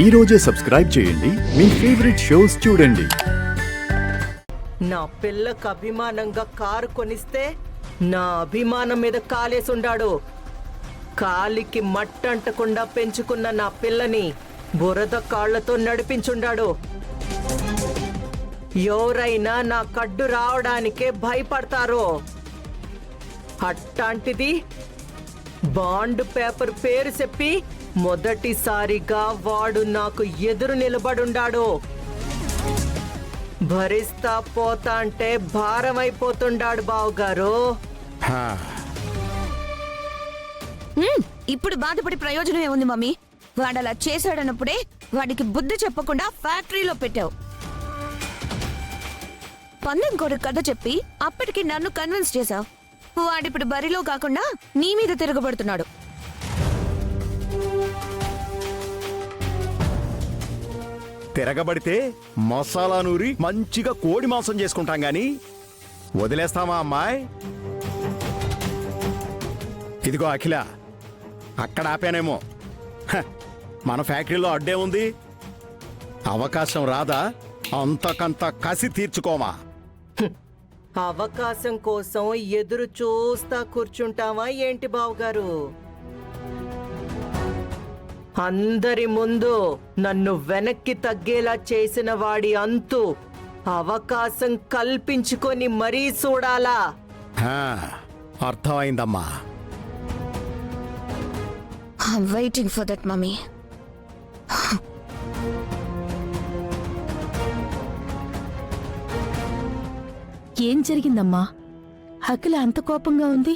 ఈ రోజే సబ్స్క్రైబ్ చేయండి మీ ఫేవరెట్ షోస్ చూడండి. నా పిల్లకు అభిమానంగా కారు కొనిస్తే నా అభిమానం మీద కాలేసుండాడు. కాలికి మట్టంటకుండా పెంచుకున్న నా పిల్లని బురద కాళ్లతో నడిపించుండాడు. ఎవరైనా నా కడ్డు రావడానికే భయపడతారు. అట్టాంటిది బాండ్ పేపర్ పేరు చెప్పి మొదటిసారిగా వాడు నాకు ఎదురు నిలబడుండాడు. భరిస్తా పోతా అంటే భారమైపోతుండాడు బావుగారు. ఇప్పుడు బాధపడి ప్రయోజనం ఏముంది మమ్మీ? వాడలా చేశాడన్నప్పుడే వాడికి బుద్ధి చెప్పకుండా ఫ్యాక్టరీలో పెట్టావు. పందెం కొడుకు కథ చెప్పి అప్పటికి నన్ను కన్విన్స్ చేశావు. వాడిప్పుడు బరిలో కాకుండా నీ మీద తిరగబడుతున్నాడు. తిరగబడితే మసాలా నూరి మంచిగా కోడి మాంసం చేసుకుంటాం గాని వదిలేస్తామా అమ్మాయి? ఇదిగో అఖిల, అక్కడ ఆపానేమో. మన ఫ్యాక్టరీలో అడ్డే ఉంది. అవకాశం రాదా అంతకంత కసి తీర్చుకోమా? అవకాశం కోసం ఎదురు చూస్తా కూర్చుంటావా ఏంటి బావుగారు? అందరి ముందు నన్ను వెనక్కి తగ్గేలా చేసిన వాడి అంతు అవకాశం కల్పించుకొని మరీ చూడాలా? అర్థమైందమ్మా. Waiting for that mummy. ఏం జరిగిందమ్మా? అఖిల అంత కోపంగా ఉంది.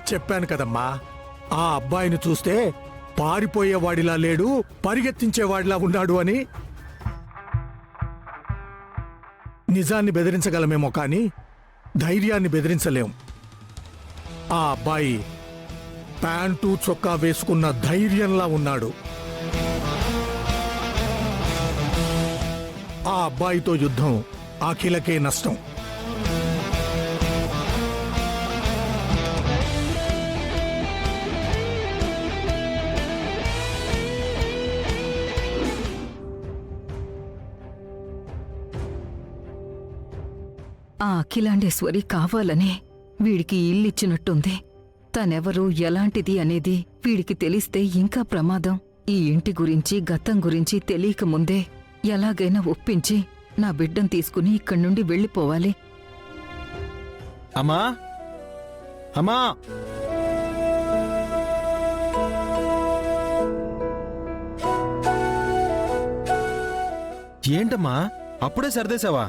చెప్పాను కదమ్మా, ఆ అబ్బాయిని చూస్తే పారిపోయేవాడిలా లేడు, పరిగెత్తించేవాడిలా ఉన్నాడు అని. నిజాన్ని బెదిరించగలమేమో కానీ ధైర్యాన్ని బెదిరించలేం. ఆ అబ్బాయి ప్యాంటు చొక్కా వేసుకున్న ధైర్యంలా ఉన్నాడు. ఆ అబ్బాయితో యుద్ధం అఖిలకే నష్టం. ఆ అఖిలాండేశ్వరి కావాలనే వీడికి ఇల్లిచ్చినట్టుంది. తనెవరు ఎలాంటిది అనేది వీడికి తెలిస్తే ఇంకా ప్రమాదం. ఈ ఇంటి గురించి గతం గురించి తెలియక ముందే ఎలాగైనా ఒప్పించి నా బిడ్డను తీసుకుని ఇక్కడి నుండి వెళ్ళిపోవాలి. అమ్మా అమ్మా, ఏంటమ్మా అప్పుడే సర్దేశావా?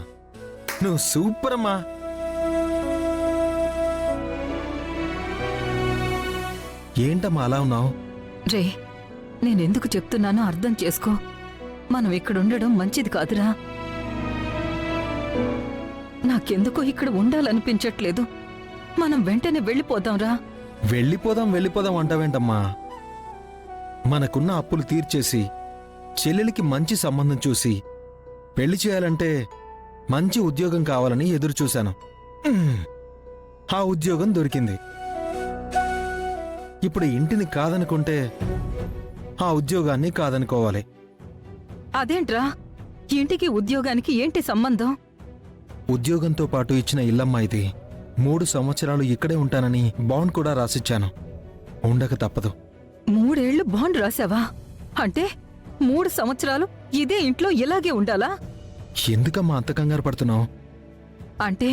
నువ్వు సూపర్ అమ్మా. ఏంటమ్మా అలా ఉన్నావు? రే, నేనెందుకు చెప్తున్నానో అర్థం చేసుకో. మనం ఇక్కడుండడం మంచిది కాదురా. నాకెందుకో ఇక్కడ ఉండాలనిపించట్లేదు. మనం వెంటనే వెళ్ళిపోదాంరా. వెళ్ళిపోదాం అంటావేంటమ్మా? మనకున్న అప్పులు తీర్చేసి చెల్లెలికి మంచి సంబంధం చూసి పెళ్లి చేయాలంటే మంచి ఉద్యోగం కావాలని ఎదురు చూశాను. ఆ ఉద్యోగం దొరికింది. ఇప్పుడు ఇంటిని కాదనుకుంటే ఆ ఉద్యోగాన్ని కాదనుకోవాలి. అదేంట్రా, ఇంటికి ఉద్యోగానికి ఏంటి సంబంధం? ఉద్యోగంతో పాటు ఇచ్చిన ఇల్లమ్మా ఇది. 3 సంవత్సరాలు ఇక్కడే ఉంటానని బాండ్ కూడా రాసిచ్చాను. ఉండక తప్పదు. 3 ఏళ్లు బాండ్ రాసావా? అంటే 3 సంవత్సరాలు ఇదే ఇంట్లో ఇలాగే ఉండాలా? ఎందుకమ్మా అంత కంగారు పడుతున్నావు? అంటే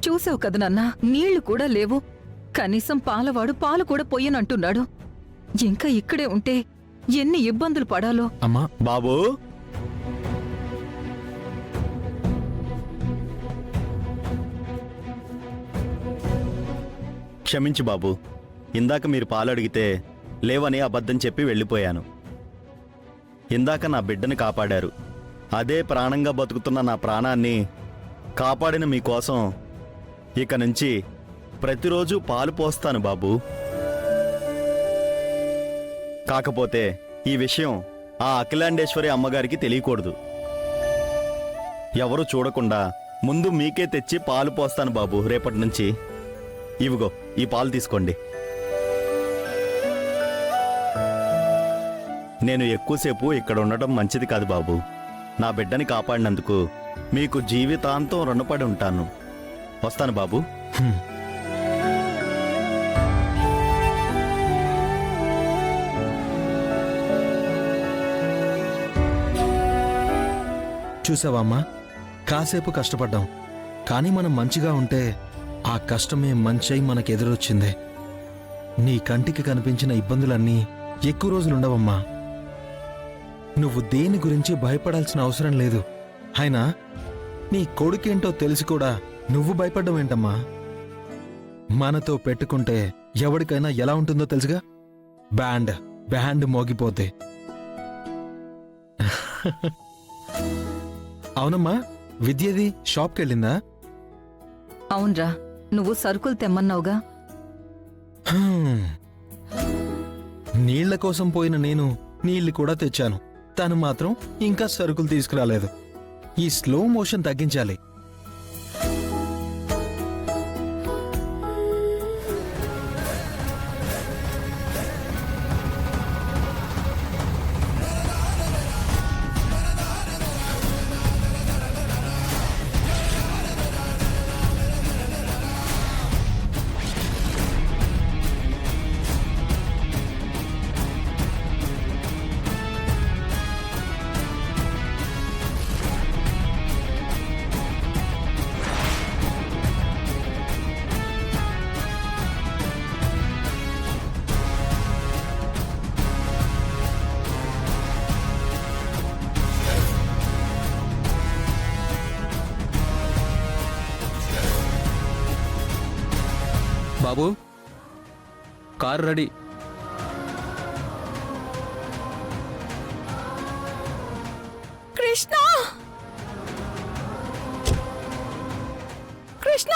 చూసావు కదా నాన్నా, నీళ్లు కూడా లేవు. కనీసం పాలవాడు పాలు కూడా పొయ్యనంటున్నాడు. ఇంకా ఇక్కడే ఉంటే ఎన్ని ఇబ్బందులు పడాలో. అమ్మా బాబూ, క్షమించు బాబు. ఇందాక మీరు పాలు అడిగితే లేవని అబద్ధం చెప్పి వెళ్ళిపోయాను. ఇందాక నా బిడ్డని కాపాడారు. అదే ప్రాణంగా బతుకుతున్న నా ప్రాణాన్ని కాపాడిన మీకోసం ఇక నుంచి ప్రతిరోజు పాలు పోస్తాను బాబు. కాకపోతే ఈ విషయం ఆ అఖిలాండేశ్వరి అమ్మగారికి తెలియకూడదు. ఎవరు చూడకుండా ముందు మీకే తెచ్చి పాలు పోస్తాను బాబు రేపటి నుంచి. ఇవిగో ఈ పాలు తీసుకోండి. నేను ఎక్కువసేపు ఇక్కడ ఉండటం మంచిది కాదు బాబు. నా బిడ్డని కాపాడినందుకు మీకు జీవితాంతం రుణపడి ఉంటాను. వస్తాను బాబు. చూసావమ్మా, కాసేపు కష్టపడ్డాం, కానీ మనం మంచిగా ఉంటే ఆ కష్టమే మంచై మనకెదురొచ్చింది. నీ కంటికి కనిపించిన ఇబ్బందులన్నీ ఎక్కువ రోజులుండవమ్మా. నువ్వు దేని గురించి భయపడాల్సిన అవసరం లేదు. అయినా నీ కొడుకేంటో తెలిసి కూడా నువ్వు భయపడ్డం ఏంటమ్మా? మనతో పెట్టుకుంటే ఎవరికైనా ఎలా ఉంటుందో తెలుసుగా. బ్యాండ్ మోగిపోతే. అవునమ్మా, విద్యది షాప్కెళ్ళిందా? అవునరా, నువ్వు సరుకులు తెమ్మన్నావుగా. నీళ్ల కోసం పోయిన నేను నీళ్లు కూడా తెచ్చాను. తను మాత్రం ఇంకా సరుకులు తీసుకురాలేదు. ఈ స్లో మోషన్ తగ్గించాలి. బాబు, కారు రెడీ. కృష్ణ! కృష్ణ!